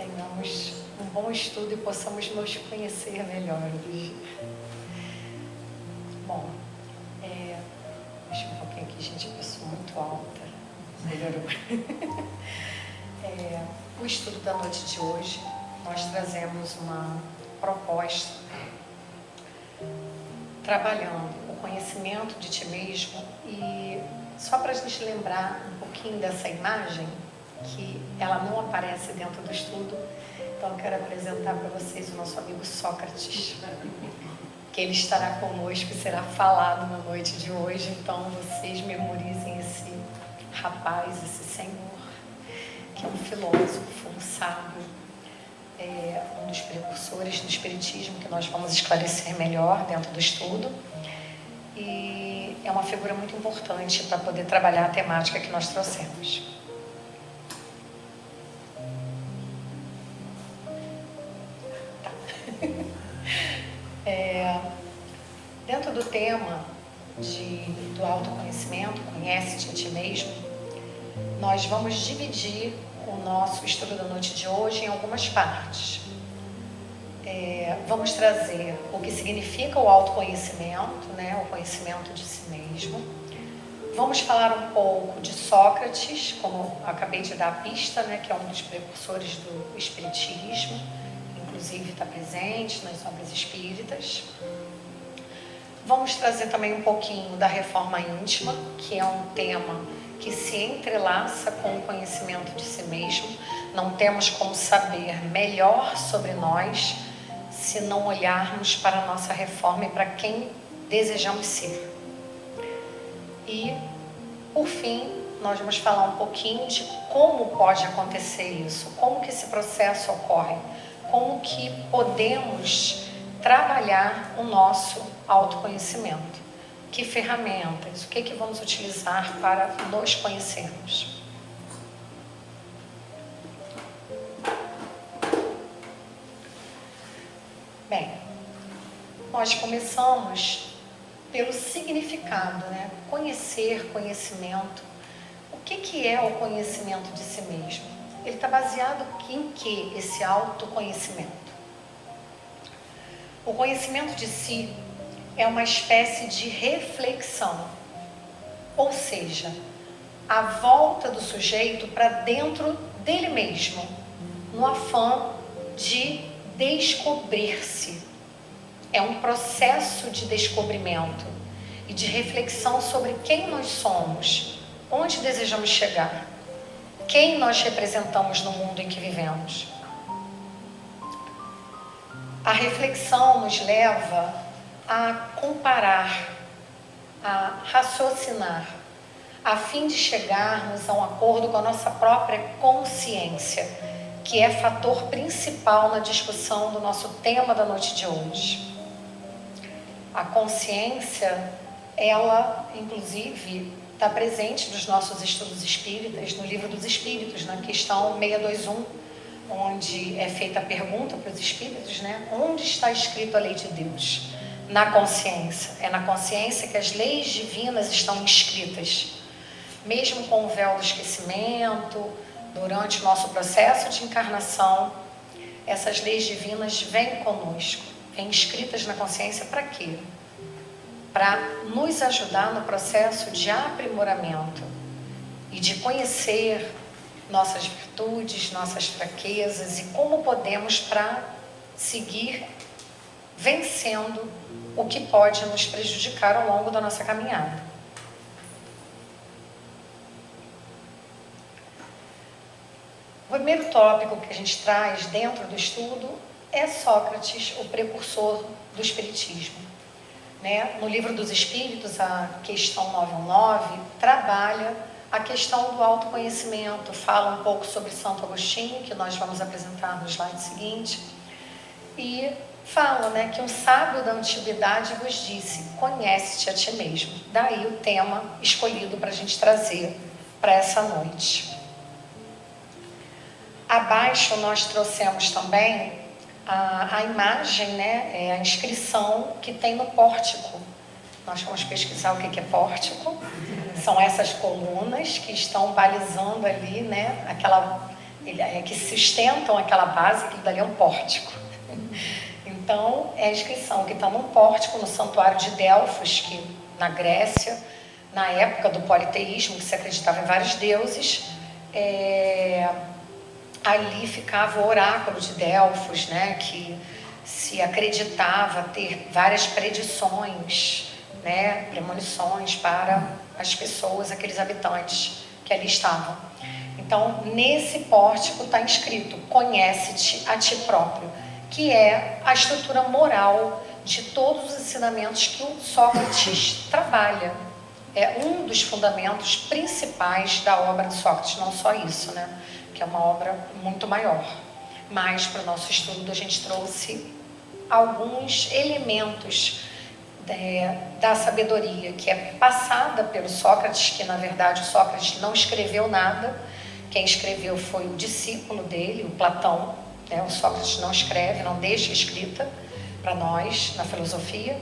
tenhamos um bom estudo e possamos nos conhecer melhor hoje. Bom, deixa um pouquinho aqui, gente, a pessoa muito alta. Melhorou. O estudo da noite de hoje, nós trazemos uma proposta trabalhando o conhecimento de ti mesmo, e só para a gente lembrar um pouquinho dessa imagem, que ela não aparece dentro do estudo, então eu quero apresentar para vocês o nosso amigo Sócrates, que ele estará conosco e será falado na noite de hoje. Então vocês memorizem esse rapaz, esse senhor, que é um filósofo, um sábio, um dos precursores do espiritismo, que nós vamos esclarecer melhor dentro do estudo, e é uma figura muito importante para poder trabalhar a temática que nós trouxemos. Tá. Dentro do tema do autoconhecimento, conhece-te a ti mesmo, nós vamos dividir o nosso estudo da noite de hoje em algumas partes. Vamos trazer o que significa o autoconhecimento, né, o conhecimento de si mesmo. Vamos falar um pouco de Sócrates, como acabei de dar a pista, né, que é um dos precursores do espiritismo, inclusive está presente nas obras espíritas. Vamos trazer também um pouquinho da reforma íntima, que é um tema que se entrelaça com o conhecimento de si mesmo. Não temos como saber melhor sobre nós se não olharmos para a nossa reforma e para quem desejamos ser. E, por fim, nós vamos falar um pouquinho de como pode acontecer isso, como que esse processo ocorre, como que podemos trabalhar o nosso autoconhecimento. Que ferramentas, o que vamos utilizar para nos conhecermos. Bem, nós começamos pelo significado, né? Conhecer, conhecimento. O que é o conhecimento de si mesmo? Ele está baseado em que esse autoconhecimento? O conhecimento de si é uma espécie de reflexão, ou seja, a volta do sujeito para dentro dele mesmo, no afã de descobrir-se. É um processo de descobrimento e de reflexão sobre quem nós somos, onde desejamos chegar, quem nós representamos no mundo em que vivemos. A reflexão nos leva a comparar, a raciocinar, a fim de chegarmos a um acordo com a nossa própria consciência, que é fator principal na discussão do nosso tema da noite de hoje. A consciência, ela, inclusive, está presente nos nossos estudos espíritas, no Livro dos Espíritos, na questão 621, onde é feita a pergunta para os espíritos, né? Onde está escrito a lei de Deus? Na consciência. É na consciência que as leis divinas estão inscritas. Mesmo com o véu do esquecimento, durante o nosso processo de encarnação, essas leis divinas vêm conosco, vêm escritas na consciência para quê? Para nos ajudar no processo de aprimoramento e de conhecer nossas virtudes, nossas fraquezas e como podemos para seguir vencendo o que pode nos prejudicar ao longo da nossa caminhada. O primeiro tópico que a gente traz dentro do estudo é Sócrates, o precursor do espiritismo. Né? No Livro dos Espíritos, a questão 919, trabalha a questão do autoconhecimento, fala um pouco sobre Santo Agostinho, que nós vamos apresentar no slide seguinte, e fala, né, que um sábio da antiguidade vos disse, conhece-te a ti mesmo. Daí o tema escolhido para a gente trazer para essa noite. Abaixo nós trouxemos também a imagem, né, a inscrição que tem no pórtico. Nós vamos pesquisar o que é pórtico. São essas colunas que estão balizando ali, né, aquela que sustentam aquela base, que dali é um pórtico. Então, é a inscrição que está num pórtico, no santuário de Delfos, que na Grécia, na época do politeísmo, que se acreditava em vários deuses, ali ficava o oráculo de Delfos, né, que se acreditava ter várias predições, né, premonições para as pessoas, aqueles habitantes que ali estavam. Então, nesse pórtico está inscrito: conhece-te a ti próprio, que é a estrutura moral de todos os ensinamentos que o Sócrates trabalha. É um dos fundamentos principais da obra de Sócrates, não só isso, né? Que é uma obra muito maior. Mas para o nosso estudo a gente trouxe alguns elementos da sabedoria que é passada pelo Sócrates, que na verdade o Sócrates não escreveu nada. Quem escreveu foi o discípulo dele, o Platão, né? O Sócrates não escreve, não deixa escrita para nós na filosofia,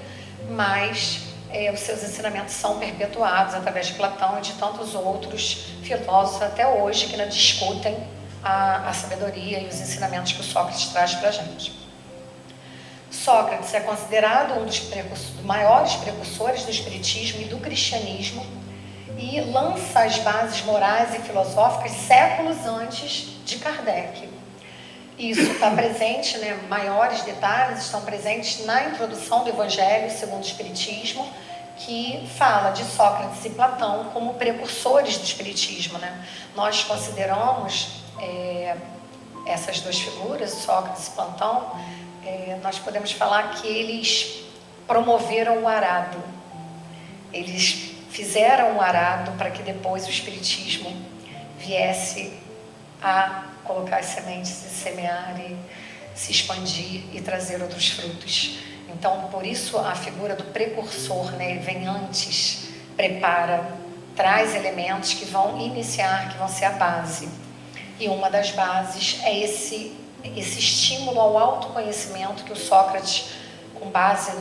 mas os seus ensinamentos são perpetuados através de Platão e de tantos outros filósofos até hoje que ainda discutem a sabedoria e os ensinamentos que o Sócrates traz para a gente. Sócrates é considerado um dos maiores precursores do espiritismo e do cristianismo e lança as bases morais e filosóficas séculos antes de Kardec. Isso está presente, né? Maiores detalhes estão presentes na introdução do Evangelho segundo o Espiritismo, que fala de Sócrates e Platão como precursores do Espiritismo, né? Nós consideramos essas duas figuras, Sócrates e Platão, nós podemos falar que eles promoveram o arado. Eles fizeram o arado para que depois o Espiritismo viesse a colocar as sementes e semear e se expandir e trazer outros frutos. Então, por isso a figura do precursor, né, vem antes, prepara, traz elementos que vão iniciar, que vão ser a base. E uma das bases é esse estímulo ao autoconhecimento que o Sócrates, com base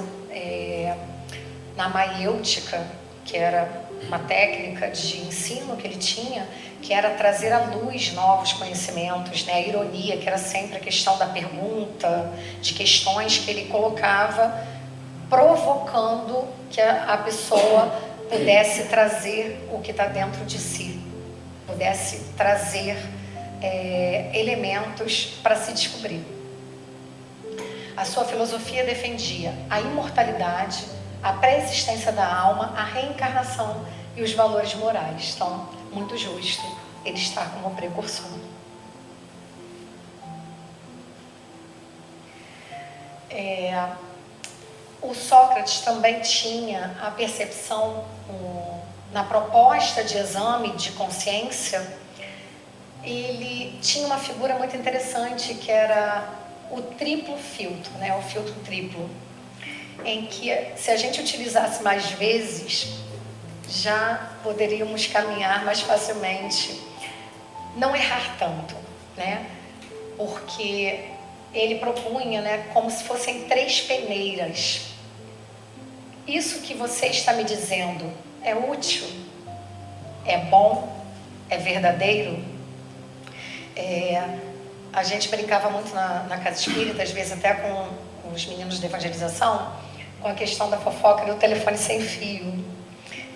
na maiêutica, que era uma técnica de ensino que ele tinha, que era trazer à luz novos conhecimentos, né? A ironia, que era sempre a questão da pergunta, de questões que ele colocava, provocando que a pessoa pudesse trazer o que está dentro de si, pudesse trazer elementos para se descobrir. A sua filosofia defendia a imortalidade, a pré-existência da alma, a reencarnação e os valores morais. Então, muito justo ele estar como precursor. O Sócrates também tinha a percepção, na proposta de exame de consciência, ele tinha uma figura muito interessante que era o triplo filtro, né? O filtro triplo, em que se a gente utilizasse mais vezes, já poderíamos caminhar mais facilmente, não errar tanto, né? Porque ele propunha, né, como se fossem 3 peneiras. Isso que você está me dizendo é útil? É bom? É verdadeiro? A gente brincava muito na casa espírita, às vezes até com os meninos de evangelização, com a questão da fofoca do telefone sem fio.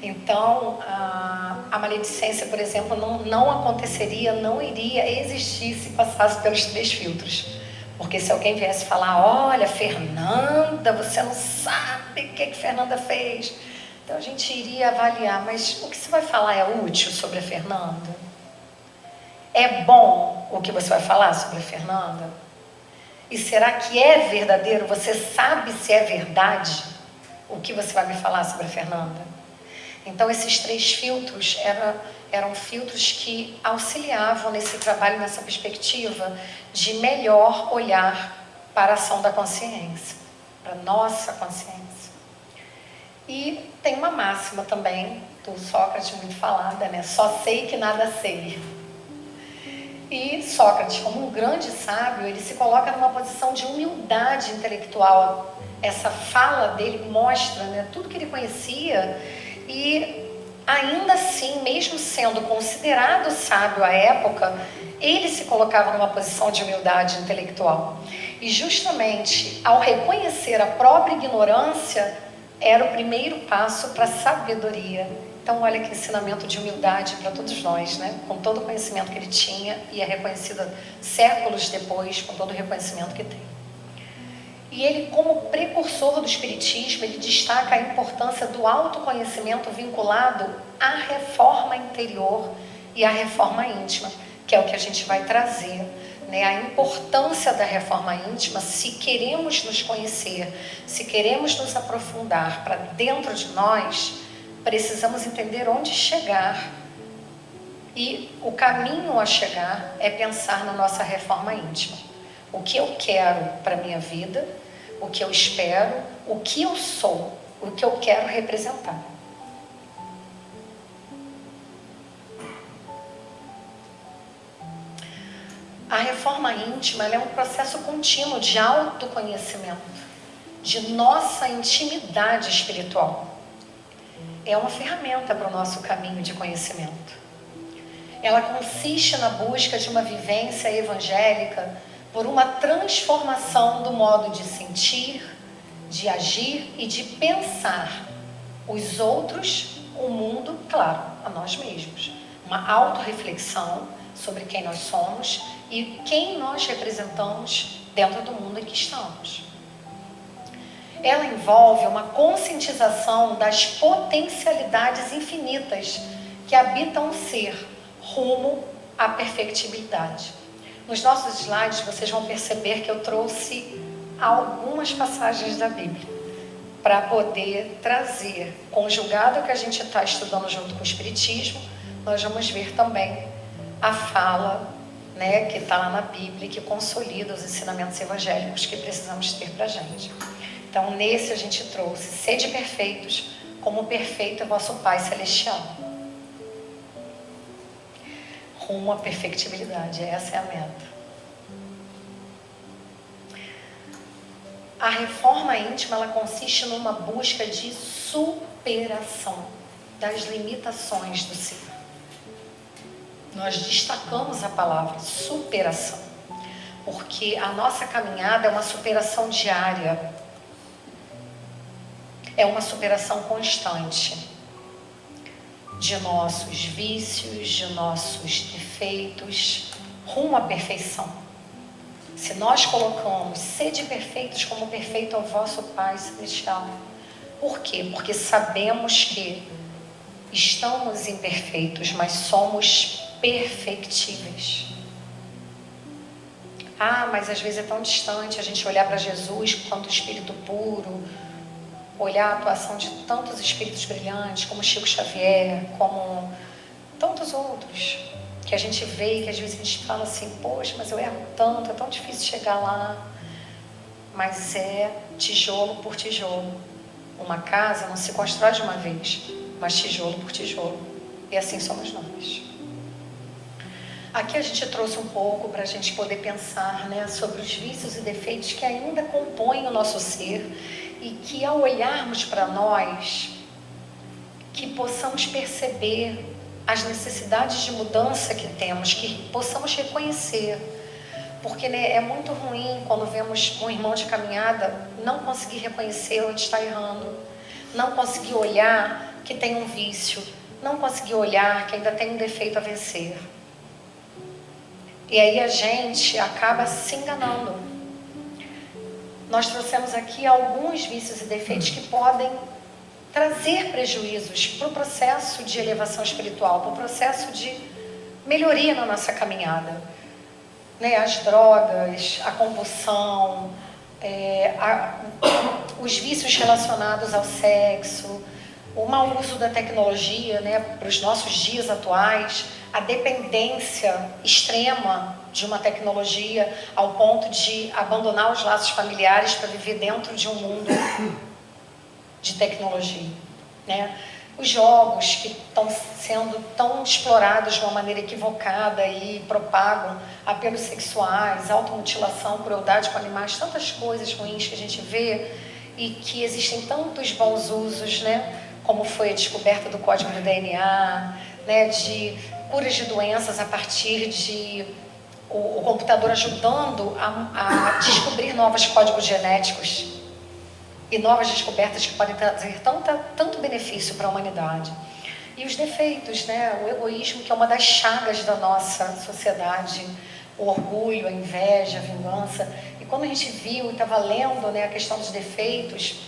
Então, a maledicência, por exemplo, não aconteceria, não iria existir se passasse pelos 3 filtros. Porque se alguém viesse falar: olha, Fernanda, você não sabe o que Fernanda fez. Então a gente iria avaliar, mas o que você vai falar é útil sobre a Fernanda? É bom o que você vai falar sobre a Fernanda? E será que é verdadeiro? Você sabe se é verdade o que você vai me falar sobre a Fernanda? Então esses 3 filtros eram filtros que auxiliavam nesse trabalho, nessa perspectiva de melhor olhar para a ação da consciência, para a nossa consciência. E tem uma máxima também do Sócrates muito falada, né? Só sei que nada sei. E Sócrates, como um grande sábio, ele se coloca numa posição de humildade intelectual. Essa fala dele mostra, né, tudo que ele conhecia. E ainda assim, mesmo sendo considerado sábio à época, Ele se colocava numa posição de humildade intelectual. E justamente ao reconhecer a própria ignorância, era o primeiro passo para a sabedoria. Então, olha que ensinamento de humildade para todos nós, né? Com todo o conhecimento que ele tinha, e é reconhecido séculos depois, com todo o reconhecimento que tem. E ele, como precursor do Espiritismo, ele destaca a importância do autoconhecimento vinculado à reforma interior e à reforma íntima, que é o que a gente vai trazer, né? A importância da reforma íntima, se queremos nos conhecer, se queremos nos aprofundar para dentro de nós, precisamos entender onde chegar. E o caminho a chegar é pensar na nossa reforma íntima. O que eu quero para a minha vida, o que eu espero, o que eu sou, o que eu quero representar. A reforma íntima ela é um processo contínuo de autoconhecimento, de nossa intimidade espiritual. É uma ferramenta para o nosso caminho de conhecimento. Ela consiste na busca de uma vivência evangélica por uma transformação do modo de sentir, de agir e de pensar os outros, o mundo, claro, a nós mesmos. Uma autorreflexão sobre quem nós somos e quem nós representamos dentro do mundo em que estamos. Ela envolve uma conscientização das potencialidades infinitas que habitam o ser, rumo à perfectibilidade. Nos nossos slides vocês vão perceber que eu trouxe algumas passagens da Bíblia para poder trazer, conjugado ao que a gente está estudando junto com o Espiritismo, nós vamos ver também a fala, né, que está lá na Bíblia, que consolida os ensinamentos evangélicos que precisamos ter para a gente. Então, nesse a gente trouxe: sede perfeitos, como perfeito é vosso Pai Celestial. Rumo à perfectibilidade, essa é a meta. A reforma íntima, ela consiste numa busca de superação das limitações do ser. Nós destacamos a palavra superação, porque a nossa caminhada é uma superação diária, é uma superação constante de nossos vícios, de nossos defeitos, rumo à perfeição. Se nós colocamos sede perfeitos como perfeito é o vosso Pai Celestial. Por quê? Porque sabemos que estamos imperfeitos, mas somos perfectíveis. Mas às vezes é tão distante a gente olhar para Jesus quanto Espírito puro, olhar a atuação de tantos espíritos brilhantes, como Chico Xavier, como tantos outros, que a gente vê e que às vezes a gente fala assim: poxa, mas eu erro tanto, é tão difícil chegar lá. Mas é tijolo por tijolo. Uma casa não se constrói de uma vez, mas tijolo por tijolo. E assim somos nós. Aqui a gente trouxe um pouco para a gente poder pensar, né, sobre os vícios e defeitos que ainda compõem o nosso ser, e que ao olharmos para nós, que possamos perceber as necessidades de mudança que temos, que possamos reconhecer. Porque, né, é muito ruim quando vemos um irmão de caminhada não conseguir reconhecer onde está errando, não conseguir olhar que tem um vício, não conseguir olhar que ainda tem um defeito a vencer. E aí a gente acaba se enganando. Nós trouxemos aqui alguns vícios e defeitos que podem trazer prejuízos para o processo de elevação espiritual, para o processo de melhoria na nossa caminhada. Né? As drogas, a compulsão, os vícios relacionados ao sexo, o mau uso da tecnologia, né, para os nossos dias atuais, a dependência extrema de uma tecnologia ao ponto de abandonar os laços familiares para viver dentro de um mundo de tecnologia, né? Os jogos que estão sendo tão explorados de uma maneira equivocada e propagam apelos sexuais, automutilação, crueldade com animais, tantas coisas ruins que a gente vê, e que existem tantos bons usos, né? Como foi a descoberta do código do DNA, né? De curas de doenças a partir de o computador ajudando a descobrir novos códigos genéticos e novas descobertas que podem trazer tanto benefício para a humanidade. E os defeitos, né? O egoísmo, que é uma das chagas da nossa sociedade, o orgulho, a inveja, a vingança. E quando a gente viu e estava lendo, né, a questão dos defeitos,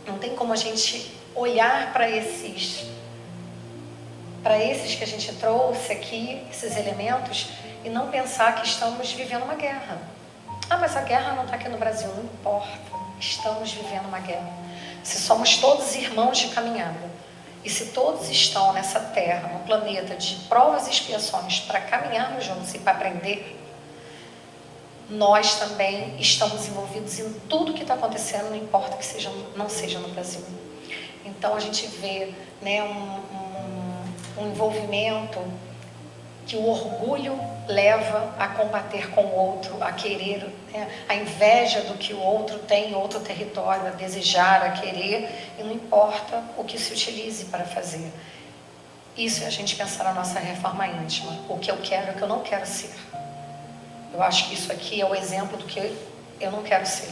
não tem como a gente olhar para esses que a gente trouxe aqui, esses elementos, e não pensar que estamos vivendo uma guerra. Ah, mas a guerra não está aqui no Brasil. Não importa, estamos vivendo uma guerra. Se somos todos irmãos de caminhada, e se todos estão nessa terra, no planeta de provas e expiações para caminharmos juntos e para aprender, nós também estamos envolvidos em tudo que está acontecendo, não importa que não seja no Brasil. Então a gente vê, né, um envolvimento que o orgulho leva a combater com o outro, a querer, né, a inveja do que o outro tem em outro território, a desejar, a querer, e não importa o que se utilize para fazer. Isso é a gente pensar na nossa reforma íntima, o que eu quero e o que eu não quero ser. Eu acho que isso aqui é o exemplo do que eu não quero ser,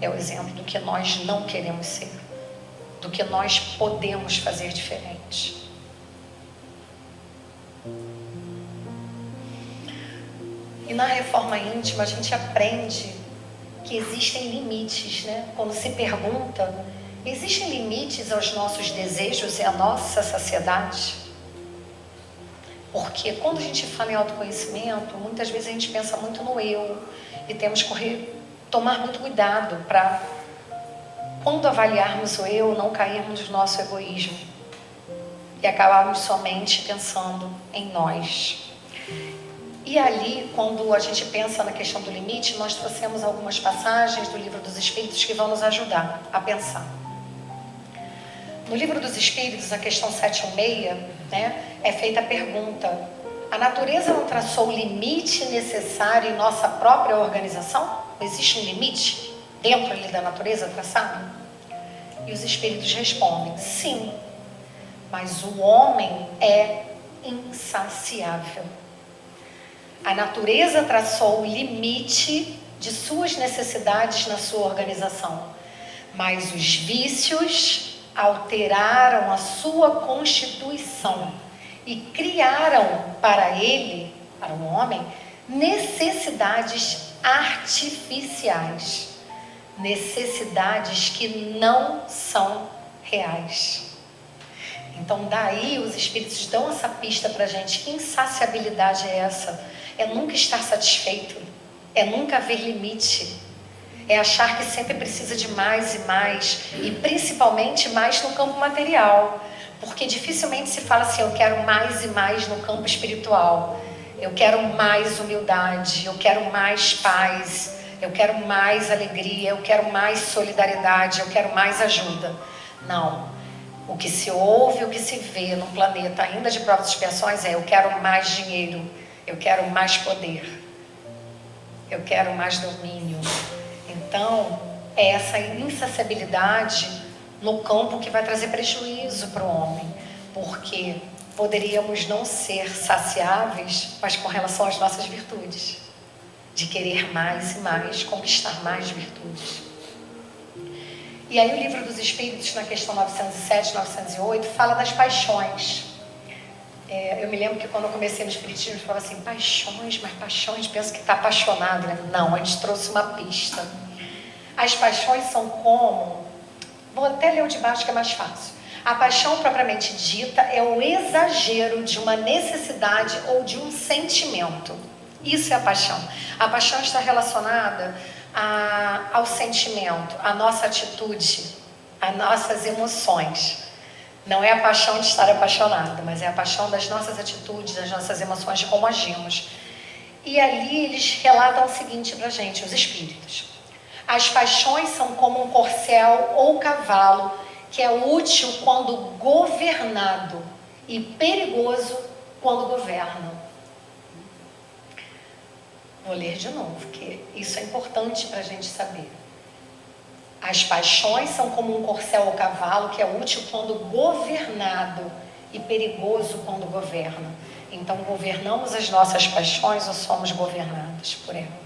é o exemplo do que nós não queremos ser, do que nós podemos fazer diferente. E na reforma íntima a gente aprende que existem limites, né? Quando se pergunta, existem limites aos nossos desejos e à nossa saciedade? Porque quando a gente fala em autoconhecimento, muitas vezes a gente pensa muito no eu e temos que tomar muito cuidado para, quando avaliarmos o eu, não cairmos no nosso egoísmo e acabarmos somente pensando em nós. E ali, quando a gente pensa na questão do limite, nós trouxemos algumas passagens do Livro dos Espíritos que vão nos ajudar a pensar. No Livro dos Espíritos, a questão 716, né, é feita a pergunta: a natureza não traçou o limite necessário em nossa própria organização? Existe um limite dentro ali da natureza traçado? E os Espíritos respondem: sim, mas o homem é insaciável. A natureza traçou o limite de suas necessidades na sua organização, mas os vícios alteraram a sua constituição e criaram para ele, para o homem, necessidades artificiais, necessidades que não são reais. Então daí os Espíritos dão essa pista para a gente. Que insaciabilidade é essa? É nunca estar satisfeito, é nunca haver limite, é achar que sempre precisa de mais e mais, e principalmente mais no campo material, porque dificilmente se fala assim: eu quero mais e mais no campo espiritual, eu quero mais humildade, eu quero mais paz, eu quero mais alegria, eu quero mais solidariedade, eu quero mais ajuda. Não. O que se ouve, o que se vê no planeta ainda de provas e expiações é: eu quero mais dinheiro, eu quero mais poder, eu quero mais domínio. Então, é essa insaciabilidade no campo que vai trazer prejuízo para o homem, porque poderíamos não ser saciáveis, mas com relação às nossas virtudes, de querer mais e mais, conquistar mais virtudes. E aí o Livro dos Espíritos, na questão 907, 908, fala das paixões. Eu me lembro que quando eu comecei no Espiritismo, eu falava assim: paixões, mas paixões, penso que está apaixonado, né? Não, a gente trouxe uma pista. As paixões são como... Vou até ler o de baixo que é mais fácil. A paixão propriamente dita é o exagero de uma necessidade ou de um sentimento. Isso é a paixão. A paixão está relacionada ao sentimento, à nossa atitude, às nossas emoções. Não é a paixão de estar apaixonado, mas é a paixão das nossas atitudes, das nossas emoções, de como agimos. E ali eles relatam o seguinte para a gente, os espíritos: as paixões são como um corcel ou cavalo que é útil quando governado e perigoso quando governa. Vou ler de novo, porque isso é importante para a gente saber. As paixões são como um corcel ou cavalo que é útil quando governado e perigoso quando governa. Então, governamos as nossas paixões ou somos governados por ela?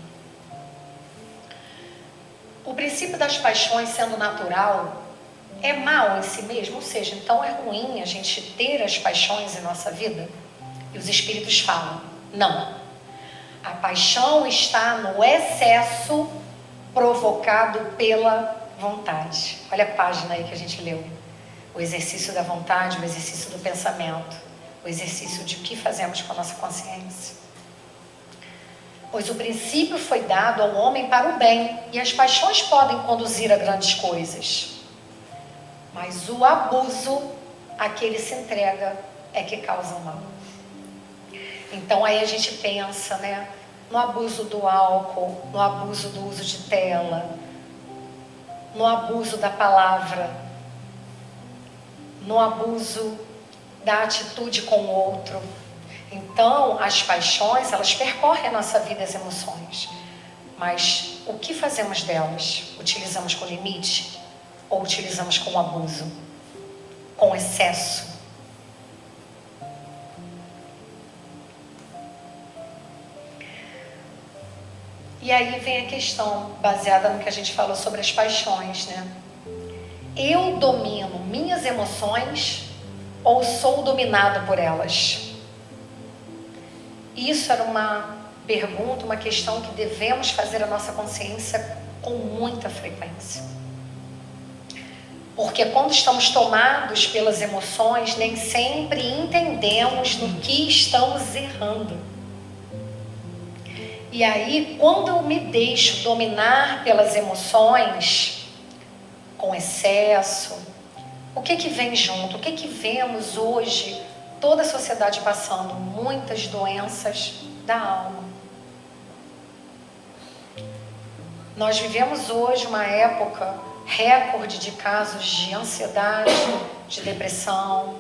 O princípio das paixões sendo natural é mal em si mesmo, ou seja, então é ruim a gente ter as paixões em nossa vida? E os espíritos falam, não. A paixão está no excesso provocado pela vontade. Olha a página aí que a gente leu. O exercício da vontade, o exercício do pensamento, o exercício de o que fazemos com a nossa consciência. Pois o princípio foi dado ao homem para o bem, e as paixões podem conduzir a grandes coisas. Mas o abuso a que ele se entrega é que causa o mal. Então aí a gente pensa, né, no abuso do álcool, no abuso do uso de tela, no abuso da palavra, no abuso da atitude com o outro. Então, as paixões, elas percorrem a nossa vida, as emoções. Mas o que fazemos delas? Utilizamos com limite ou utilizamos com abuso, com excesso? E aí vem a questão, baseada no que a gente falou sobre as paixões, né? Eu domino minhas emoções ou sou dominado por elas? Isso era uma pergunta, uma questão que devemos fazer à nossa consciência com muita frequência. Porque quando estamos tomados pelas emoções, nem sempre entendemos no que estamos errando. E aí, quando eu me deixo dominar pelas emoções, com excesso, o que vem junto? O que vemos hoje, toda a sociedade passando? Muitas doenças da alma. Nós vivemos hoje uma época recorde de casos de ansiedade, de depressão,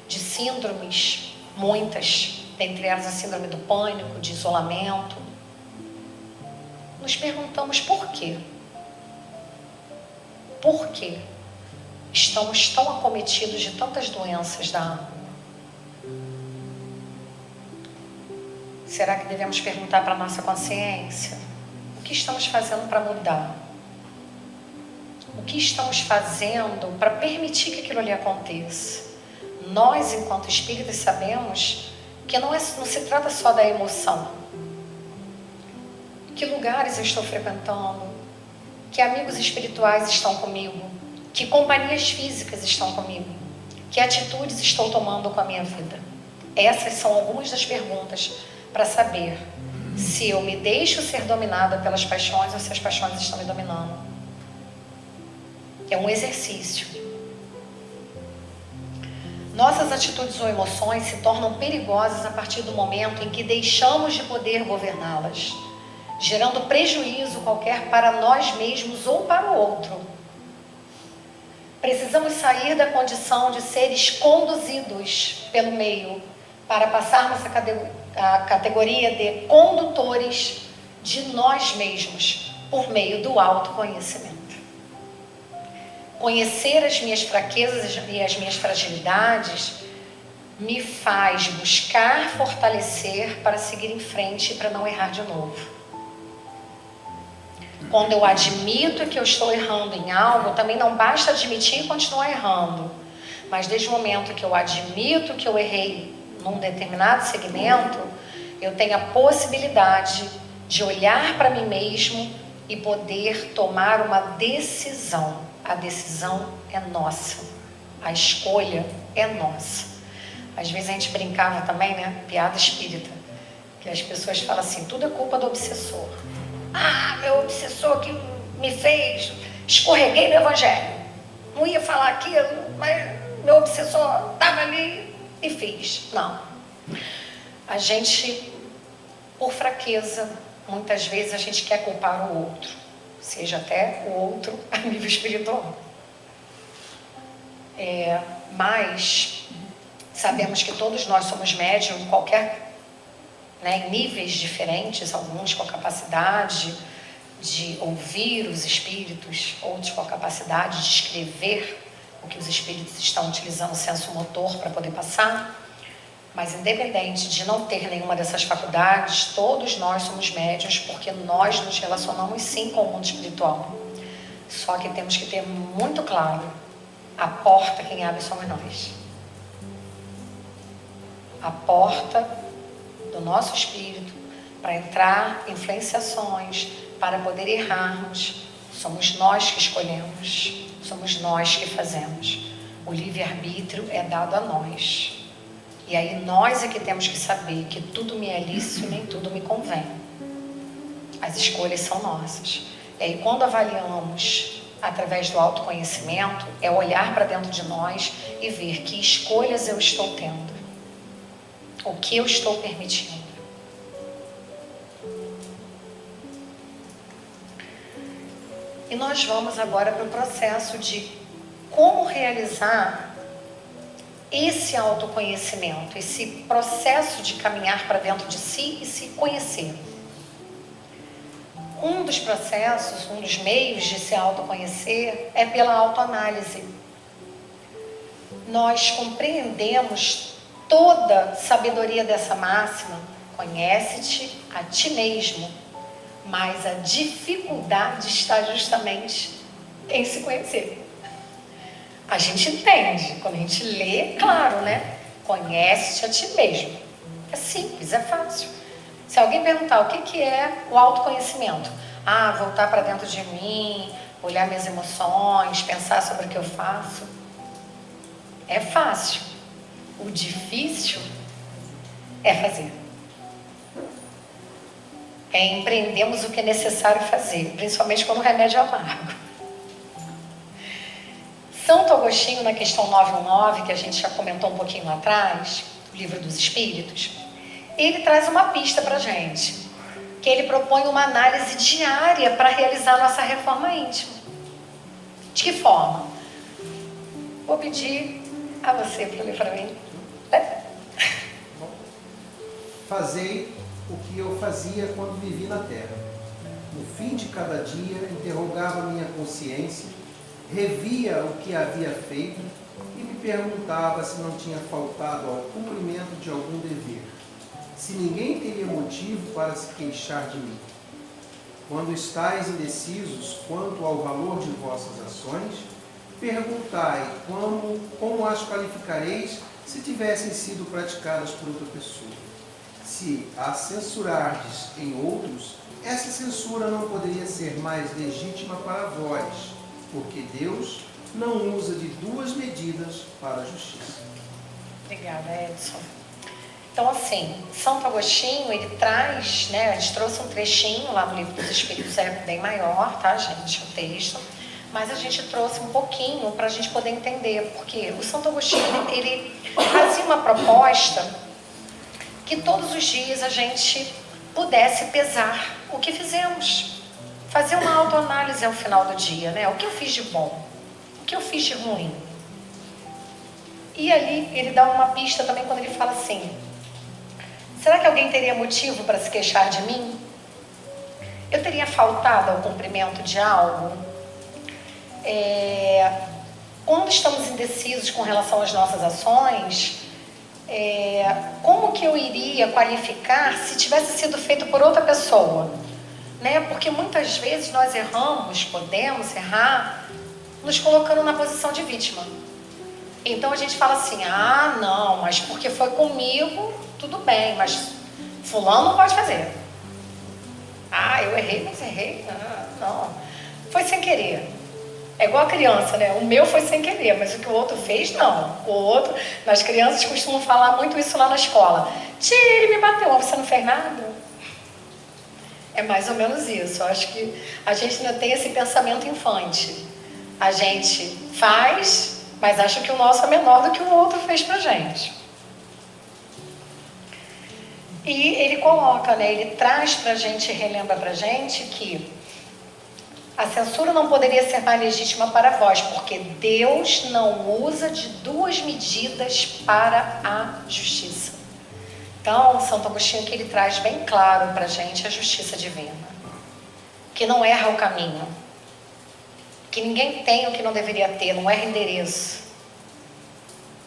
de síndromes, muitas, dentre elas a síndrome do pânico, de isolamento. Nos perguntamos por quê? Por que estamos tão acometidos de tantas doenças da alma? Será que devemos perguntar para a nossa consciência? O que estamos fazendo para mudar? O que estamos fazendo para permitir que aquilo ali aconteça? Nós, enquanto espíritas, sabemos que não se trata só da emoção. Que lugares eu estou frequentando? Que amigos espirituais estão comigo? Que companhias físicas estão comigo? Que atitudes estou tomando com a minha vida? Essas são algumas das perguntas para saber se eu me deixo ser dominada pelas paixões ou se as paixões estão me dominando. É um exercício. Nossas atitudes ou emoções se tornam perigosas a partir do momento em que deixamos de poder governá-las, gerando prejuízo qualquer para nós mesmos ou para o outro. Precisamos sair da condição de seres conduzidos pelo meio para passarmos a categoria de condutores de nós mesmos por meio do autoconhecimento. Conhecer as minhas fraquezas e as minhas fragilidades me faz buscar fortalecer para seguir em frente e para não errar de novo. Quando eu admito que eu estou errando em algo, também não basta admitir e continuar errando. Mas desde o momento que eu admito que eu errei num determinado segmento, eu tenho a possibilidade de olhar para mim mesmo e poder tomar uma decisão. A decisão é nossa. A escolha é nossa. Às vezes a gente brincava também, né? Piada espírita. Que as pessoas falam assim, tudo é culpa do obsessor. Ah, meu obsessor que me fez, escorreguei no evangelho. Não ia falar aquilo, mas meu obsessor estava ali e fiz. Não. A gente, por fraqueza, muitas vezes a gente quer culpar o outro. Seja até o outro a nível espiritual. Mas sabemos que todos nós somos médium em qualquer... em níveis diferentes, alguns com a capacidade de ouvir os espíritos, outros com a capacidade de escrever o que os espíritos estão utilizando o senso motor para poder passar. Mas independente de não ter nenhuma dessas faculdades, todos nós somos médiuns, porque nós nos relacionamos sim com o mundo espiritual. Só que temos que ter muito claro, a porta quem abre somos nós. A porta do nosso espírito para entrar em influenciações, para poder errarmos, somos nós que escolhemos, somos nós que fazemos. O livre-arbítrio é dado a nós. E aí nós é que temos que saber que tudo me é lícito e nem tudo me convém. As escolhas são nossas. E aí quando avaliamos através do autoconhecimento, é olhar para dentro de nós e ver que escolhas eu estou tendo. O que eu estou permitindo. E nós vamos agora para o processo de como realizar esse autoconhecimento, esse processo de caminhar para dentro de si e se conhecer. Um dos processos, um dos meios de se autoconhecer é pela autoanálise. Nós compreendemos toda a sabedoria dessa máxima, conhece-te a ti mesmo, mas a dificuldade está justamente em se conhecer. A gente entende, quando a gente lê, claro, né? Conhece-te a ti mesmo. É simples, é fácil. Se alguém perguntar o que é o autoconhecimento, voltar para dentro de mim, olhar minhas emoções, pensar sobre o que eu faço, é fácil. O difícil é fazer. É empreendermos o que é necessário fazer, principalmente quando o remédio é amargo. Santo Agostinho, na questão 919, que a gente já comentou um pouquinho lá atrás, do Livro dos Espíritos, ele traz uma pista para a gente, que ele propõe uma análise diária para realizar a nossa reforma íntima. De que forma? Vou pedir a você para ler para mim. Fazei o que eu fazia quando vivi na terra. No fim de cada dia, interrogava minha consciência, revia o que havia feito e me perguntava se não tinha faltado ao cumprimento de algum dever, se ninguém teria motivo para se queixar de mim. Quando estáis indecisos quanto ao valor de vossas ações, perguntai como as qualificareis se tivessem sido praticadas por outra pessoa. Se as censurardes em outros, essa censura não poderia ser mais legítima para vós, porque Deus não usa de duas medidas para a justiça. Obrigada, Edson. Então, assim, Santo Agostinho, ele traz, né, a gente trouxe um trechinho lá no Livro dos Espíritos, é bem maior, tá, gente, o texto, mas a gente trouxe um pouquinho para a gente poder entender, porque o Santo Agostinho, ele fazia uma proposta que todos os dias a gente pudesse pesar o que fizemos. Fazer uma autoanálise ao final do dia, né? O que eu fiz de bom? O que eu fiz de ruim? E ali ele dá uma pista também quando ele fala assim: será que alguém teria motivo para se queixar de mim? Eu teria faltado ao cumprimento de algo? Quando estamos indecisos com relação às nossas ações, como que eu iria qualificar se tivesse sido feito por outra pessoa? Né? Porque muitas vezes nós erramos, podemos errar, nos colocando na posição de vítima. Então a gente fala assim: não, mas porque foi comigo, tudo bem, mas fulano não pode fazer. Eu errei, mas errei. Não, foi sem querer. É igual a criança, né? O meu foi sem querer, mas o que o outro fez, não. O outro, as crianças costumam falar muito isso lá na escola: tia, ele me bateu, você não fez nada? É mais ou menos isso. Eu acho que a gente ainda tem esse pensamento infante. A gente faz, mas acha que o nosso é menor do que o outro fez pra gente. E ele coloca, né? Ele traz pra gente, relembra pra gente que a censura não poderia ser mais legítima para vós, porque Deus não usa de duas medidas para a justiça. Então, Santo Agostinho, que ele traz bem claro para a gente a justiça divina, que não erra o caminho, que ninguém tem o que não deveria ter, não erra endereço.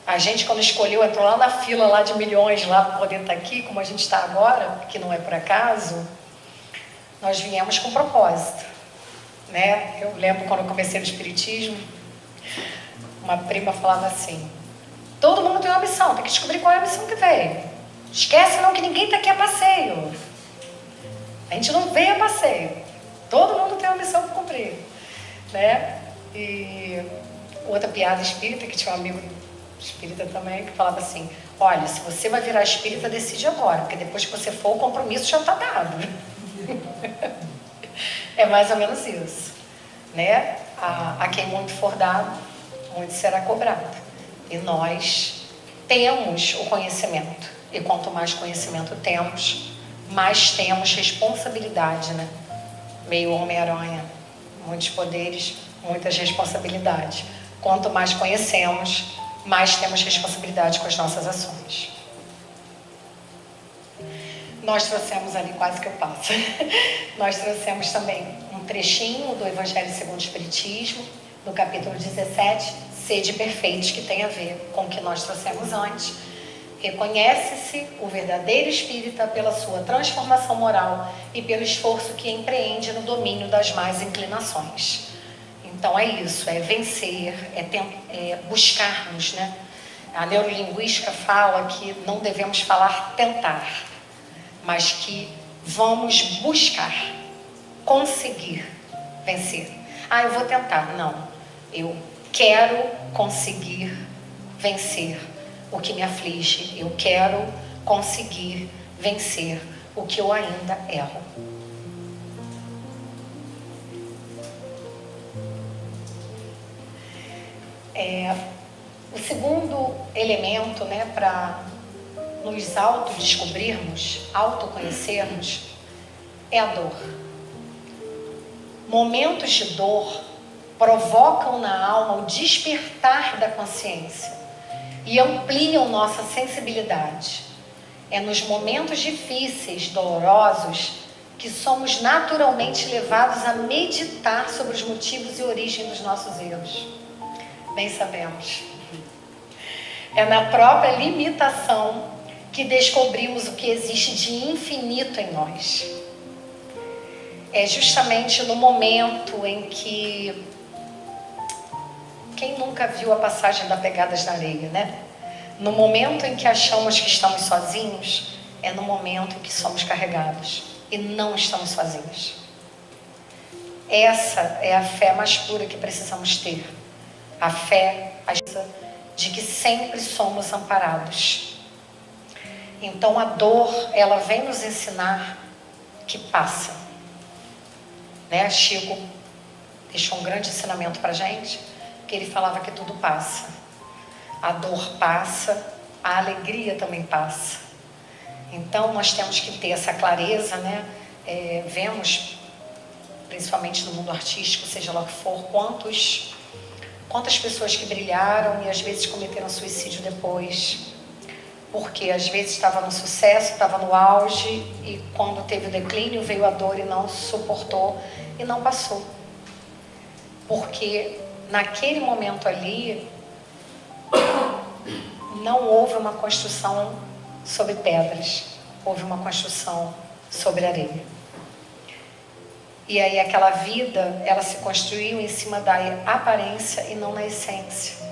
A gente, quando escolheu, entrou lá na fila lá de milhões lá para poder estar aqui, como a gente está agora, que não é por acaso, nós viemos com propósito, né? Eu lembro quando eu comecei no Espiritismo, uma prima falava assim, todo mundo tem uma missão, tem que descobrir qual é a missão que veio. Esquece não que ninguém está aqui a passeio. A gente não veio a passeio. Todo mundo tem uma missão para cumprir, né? E outra piada espírita, que tinha um amigo espírita também, que falava assim, olha, se você vai virar espírita, decide agora, porque depois que você for, o compromisso já está dado. É mais ou menos isso, né? A quem muito for dado, muito será cobrado. E nós temos o conhecimento. E quanto mais conhecimento temos, mais temos responsabilidade, né? Meio Homem-Aranha, muitos poderes, muitas responsabilidades. Quanto mais conhecemos, mais temos responsabilidade com as nossas ações. Nós trouxemos ali, quase que eu passo, nós trouxemos também um trechinho do Evangelho segundo o Espiritismo, no capítulo 17, Sede Perfeitos, que tem a ver com o que nós trouxemos antes. Reconhece-se o verdadeiro espírita pela sua transformação moral e pelo esforço que empreende no domínio das más inclinações. Então é isso, é vencer, é buscarmos, né? A neurolinguística fala que não devemos falar tentar, mas que vamos buscar, conseguir vencer. Ah, eu vou tentar. Não, eu quero conseguir vencer o que me aflige. Eu quero conseguir vencer o que eu ainda erro. O segundo elemento, né, para nos autodescobrirmos, autoconhecermos, é a dor. Momentos de dor provocam na alma o despertar da consciência e ampliam nossa sensibilidade. É nos momentos difíceis, dolorosos, que somos naturalmente levados a meditar sobre os motivos e origem dos nossos erros. Bem sabemos. É na própria limitação que descobrimos o que existe de infinito em nós. É justamente no momento em que... Quem nunca viu a passagem da Pegadas na Areia, né? No momento em que achamos que estamos sozinhos, é no momento em que somos carregados e não estamos sozinhos. Essa é a fé mais pura que precisamos ter. A fé de que sempre somos amparados. Então a dor, ela vem nos ensinar que passa. Né? Chico deixou um grande ensinamento para a gente, que ele falava que tudo passa. A dor passa, a alegria também passa. Então nós temos que ter essa clareza, né? Vemos, principalmente no mundo artístico, seja lá o que for, quantas pessoas que brilharam e às vezes cometeram suicídio depois. Porque às vezes estava no sucesso, estava no auge, e quando teve o declínio veio a dor e não suportou e não passou. Porque naquele momento ali não houve uma construção sobre pedras, houve uma construção sobre areia. E aí aquela vida, ela se construiu em cima da aparência e não na essência.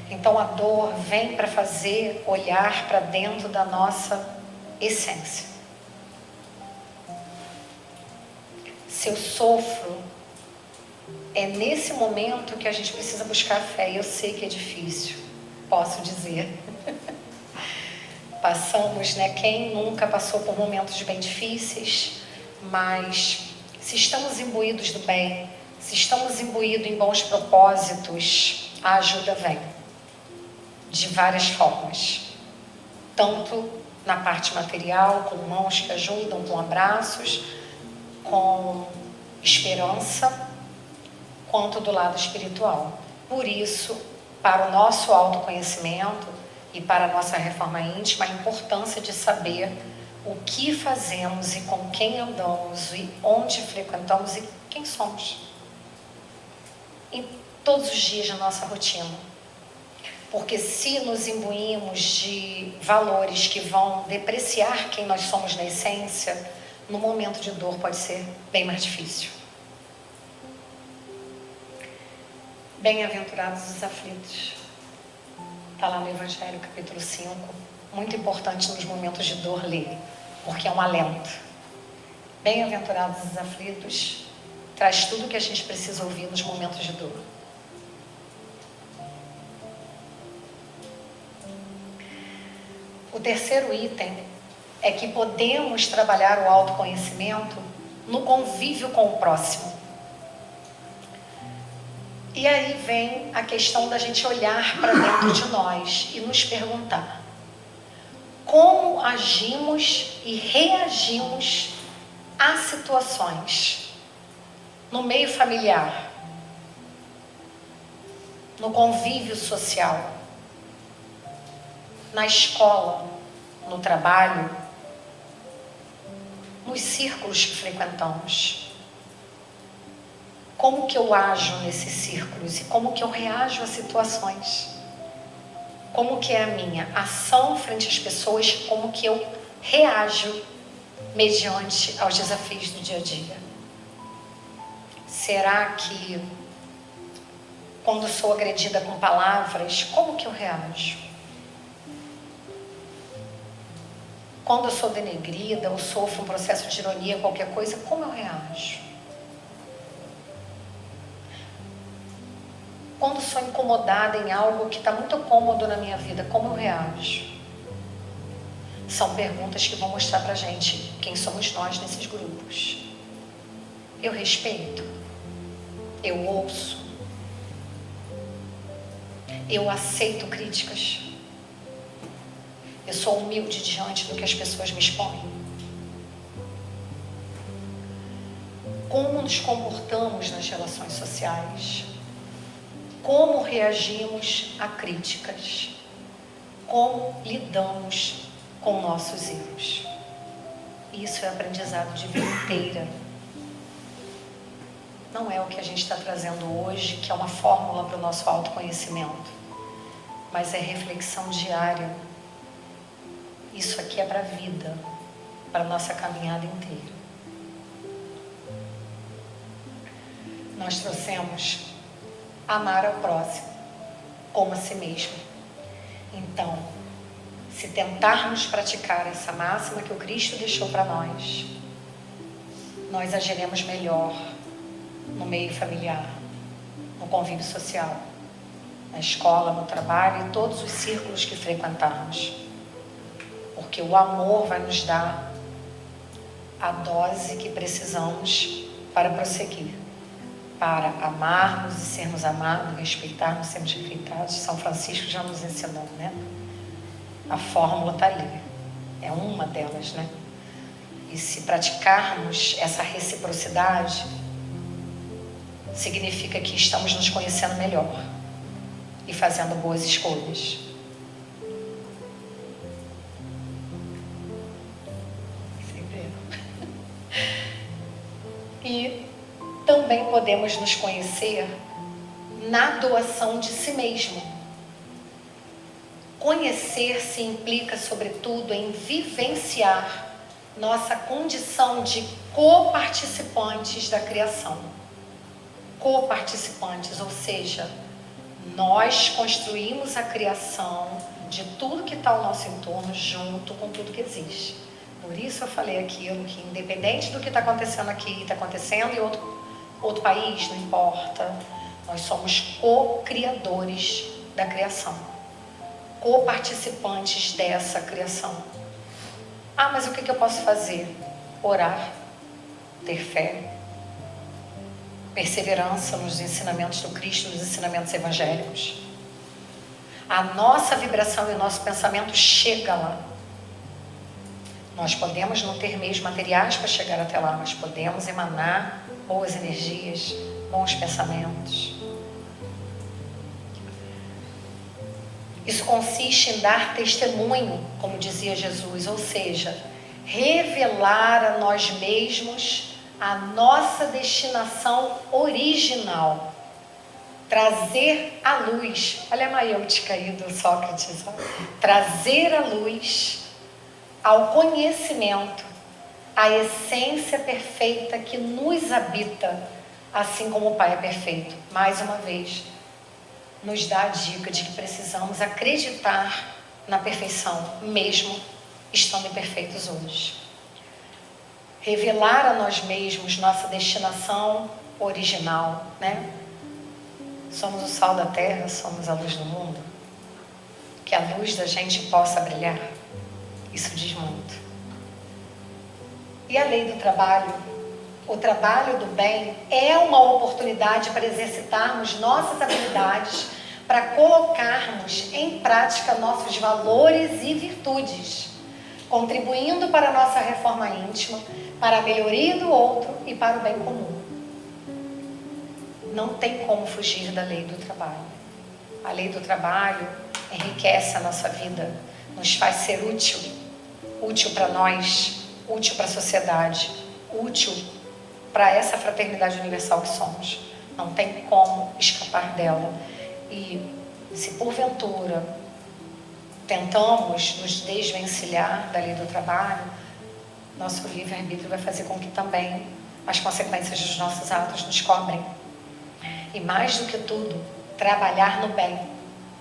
Então a dor vem para fazer olhar para dentro da nossa essência. Se eu sofro, é nesse momento que a gente precisa buscar fé. Eu sei que é difícil, posso dizer. Passamos, né? Quem nunca passou por momentos bem difíceis, mas se estamos imbuídos do bem, se estamos imbuídos em bons propósitos, a ajuda vem. De várias formas, tanto na parte material, com mãos que ajudam, com abraços, com esperança, quanto do lado espiritual. Por isso, para o nosso autoconhecimento e para a nossa reforma íntima, a importância de saber o que fazemos e com quem andamos e onde frequentamos e quem somos. Em todos os dias da nossa rotina. Porque se nos imbuímos de valores que vão depreciar quem nós somos na essência, no momento de dor pode ser bem mais difícil. Bem-aventurados os aflitos. Está lá no Evangelho, capítulo 5. Muito importante nos momentos de dor ler, porque é um alento. Bem-aventurados os aflitos traz tudo o que a gente precisa ouvir nos momentos de dor. O terceiro item é que podemos trabalhar o autoconhecimento no convívio com o próximo. E aí vem a questão da gente olhar para dentro de nós e nos perguntar: como agimos e reagimos a situações no meio familiar, no convívio social, na escola, no trabalho, nos círculos que frequentamos. Como que eu ajo nesses círculos e como que eu reajo a situações? Como que é a minha ação frente às pessoas, como que eu reajo mediante aos desafios do dia a dia? Será que quando sou agredida com palavras, como que eu reajo? Quando eu sou denegrida ou sofro um processo de ironia, qualquer coisa, como eu reajo? Quando sou incomodada em algo que está muito cômodo na minha vida, como eu reajo? São perguntas que vão mostrar pra gente quem somos nós nesses grupos. Eu respeito, eu ouço, eu aceito críticas, eu sou humilde diante do que as pessoas me expõem. Como nos comportamos nas relações sociais? Como reagimos a críticas? Como lidamos com nossos erros? Isso é aprendizado de vida inteira. Não é o que a gente está trazendo hoje, que é uma fórmula para o nosso autoconhecimento, mas é reflexão diária. Isso aqui é para a vida, para a nossa caminhada inteira. Nós trouxemos amar ao próximo como a si mesmo. Então, se tentarmos praticar essa máxima que o Cristo deixou para nós, nós agiremos melhor no meio familiar, no convívio social, na escola, no trabalho e todos os círculos que frequentarmos. Porque o amor vai nos dar a dose que precisamos para prosseguir, para amarmos e sermos amados, respeitarmos, sermos respeitados. São Francisco já nos ensinou, né? A fórmula está ali, é uma delas, né? E se praticarmos essa reciprocidade, significa que estamos nos conhecendo melhor e fazendo boas escolhas. E também podemos nos conhecer na doação de si mesmo. Conhecer-se implica, sobretudo, em vivenciar nossa condição de coparticipantes da criação. Coparticipantes, ou seja, nós construímos a criação de tudo que está ao nosso entorno junto com tudo que existe. Por isso eu falei aquilo que independente do que está acontecendo aqui, está acontecendo em outro país, não importa. Nós somos co-criadores da criação, co-participantes dessa criação. Ah, mas o que eu posso fazer? Orar, ter fé, perseverança nos ensinamentos do Cristo, nos ensinamentos evangélicos. A nossa vibração e o nosso pensamento chega lá. Nós podemos não ter meios materiais para chegar até lá, mas podemos emanar boas energias, bons pensamentos. Isso consiste em dar testemunho, como dizia Jesus, ou seja, revelar a nós mesmos a nossa destinação original. trazer à luz, olha a maiêutica aí do Sócrates, ó, trazer à luz, ao conhecimento, a essência perfeita que nos habita, assim como o Pai é perfeito. Mais uma vez, nos dá a dica de que precisamos acreditar na perfeição, mesmo estando imperfeitos hoje. Revelar a nós mesmos nossa destinação original, né? Somos o sal da terra, somos a luz do mundo. Que a luz da gente possa brilhar. Isso diz muito. E a lei do trabalho? O trabalho do bem é uma oportunidade para exercitarmos nossas habilidades, para colocarmos em prática nossos valores e virtudes, contribuindo para a nossa reforma íntima, para a melhoria do outro e para o bem comum. Não tem como fugir da lei do trabalho. A lei do trabalho enriquece a nossa vida, nos faz ser útil, útil para nós, útil para a sociedade, útil para essa fraternidade universal que somos. Não tem como escapar dela. E se porventura tentamos nos desvencilhar da lei do trabalho, nosso livre-arbítrio vai fazer com que também as consequências dos nossos atos nos cobrem. E mais do que tudo, trabalhar no bem.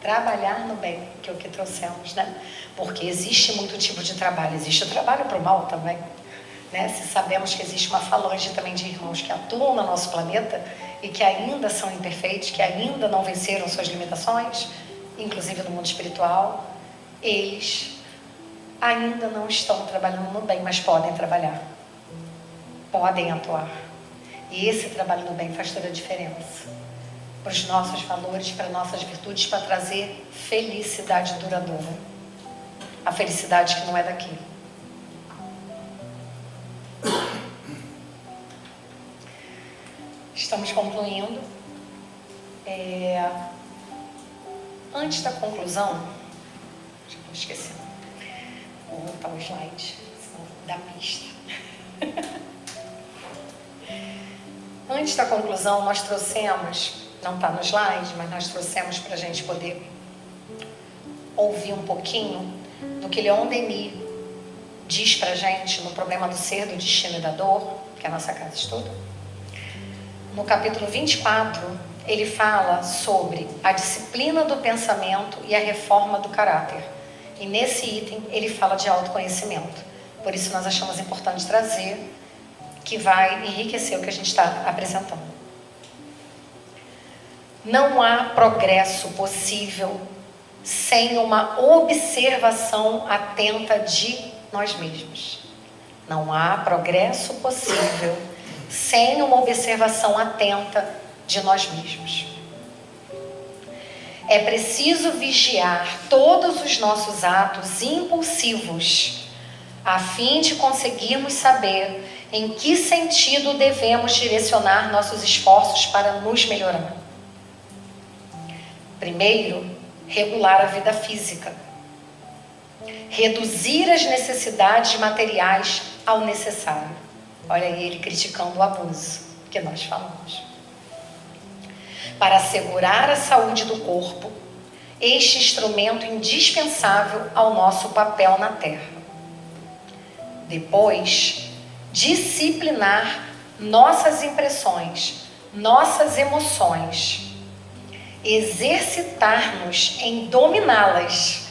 Trabalhar no bem, que é o que trouxemos, né? Porque existe muito tipo de trabalho. Existe o trabalho para o mal também, né? Se sabemos que existe uma falange também de irmãos que atuam no nosso planeta e que ainda são imperfeitos, que ainda não venceram suas limitações, inclusive no mundo espiritual, eles ainda não estão trabalhando no bem, mas podem trabalhar. Podem atuar. E esse trabalho no bem faz toda a diferença. Para os nossos valores, para nossas virtudes, para trazer felicidade duradoura. A felicidade que não é daqui. Estamos concluindo. Antes da conclusão, já estou esquecendo. Vou voltar o slide, senão dá pista. Antes da conclusão, nós trouxemos, não está no slide, mas nós trouxemos para a gente poder ouvir um pouquinho do que Leon Denis diz para a gente no problema do ser, do destino e da dor, que é a nossa casa estuda. No capítulo 24, ele fala sobre a disciplina do pensamento e a reforma do caráter. E nesse item, ele fala de autoconhecimento. Por isso, nós achamos importante trazer, que vai enriquecer o que a gente está apresentando. Não há progresso possível sem uma observação atenta de nós mesmos. Não há progresso possível sem uma observação atenta de nós mesmos. É preciso vigiar todos os nossos atos impulsivos, a fim de conseguirmos saber em que sentido devemos direcionar nossos esforços para nos melhorar. Primeiro, regular a vida física. Reduzir as necessidades materiais ao necessário. Olha aí ele criticando o abuso que nós falamos. Para assegurar a saúde do corpo, este instrumento indispensável ao nosso papel na Terra. Depois, disciplinar nossas impressões, nossas emoções, exercitar-nos em dominá-las,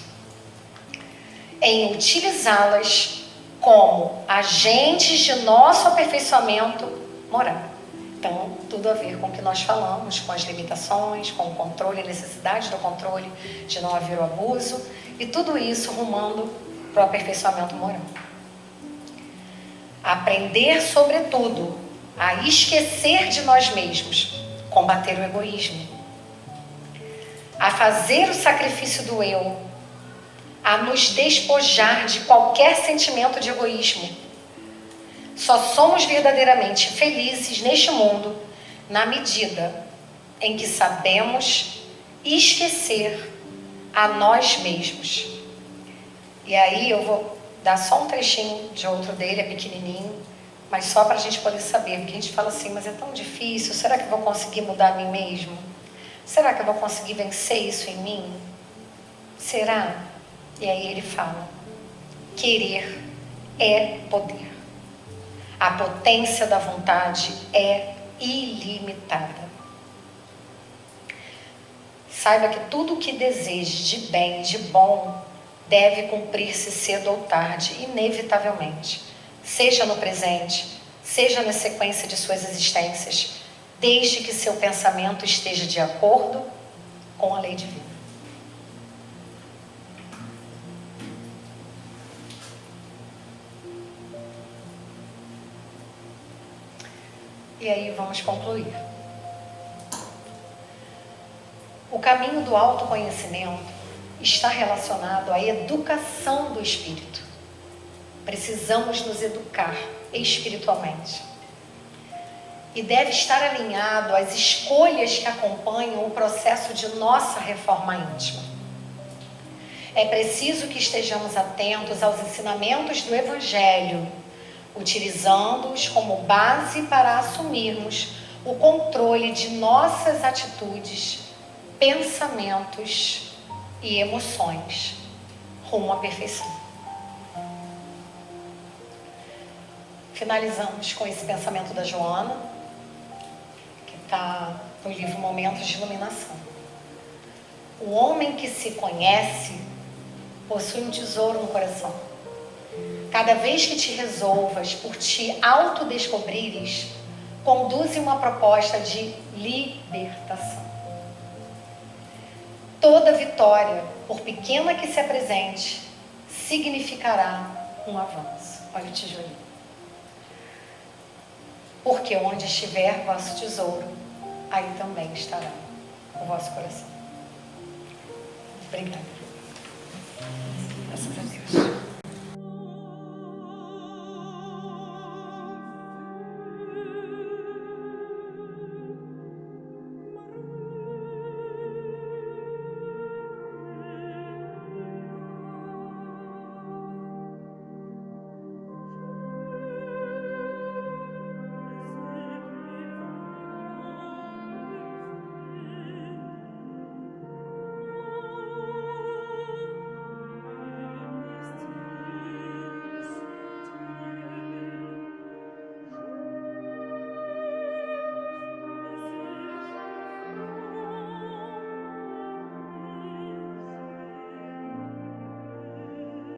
em utilizá-las como agentes de nosso aperfeiçoamento moral. Então, tudo a ver com o que nós falamos, com as limitações, com o controle, a necessidade do controle, de não haver o abuso, e tudo isso rumando para o aperfeiçoamento moral. Aprender, sobretudo, a esquecer de nós mesmos, combater o egoísmo, a fazer o sacrifício do eu, a nos despojar de qualquer sentimento de egoísmo. Só somos verdadeiramente felizes neste mundo na medida em que sabemos esquecer a nós mesmos. E aí eu vou dar só um trechinho de outro dele, é pequenininho, mas só para a gente poder saber, porque a gente fala assim, mas é tão difícil, será que eu vou conseguir mudar a mim mesmo? será que eu vou conseguir vencer isso em mim? Será? E aí ele fala, querer é poder. A potência da vontade é ilimitada. Saiba que tudo o que deseje de bem, de bom, deve cumprir-se cedo ou tarde, inevitavelmente. Seja no presente, seja na sequência de suas existências, desde que seu pensamento esteja de acordo com a lei divina. E aí vamos concluir. O caminho do autoconhecimento está relacionado à educação do espírito. Precisamos nos educar espiritualmente. E deve estar alinhado às escolhas que acompanham o processo de nossa reforma íntima. É preciso que estejamos atentos aos ensinamentos do Evangelho, utilizando-os como base para assumirmos o controle de nossas atitudes, pensamentos e emoções rumo à perfeição. Finalizamos com esse pensamento da Joana, que está no livro Momentos de Iluminação. O homem que se conhece possui um tesouro no coração. Cada vez que te resolvas por te autodescobrires, conduze uma proposta de libertação. Toda vitória, por pequena que se apresente, significará um avanço. Olha o tijolinho. Porque onde estiver vosso tesouro, aí também estará o vosso coração. Obrigada. Graças a Deus.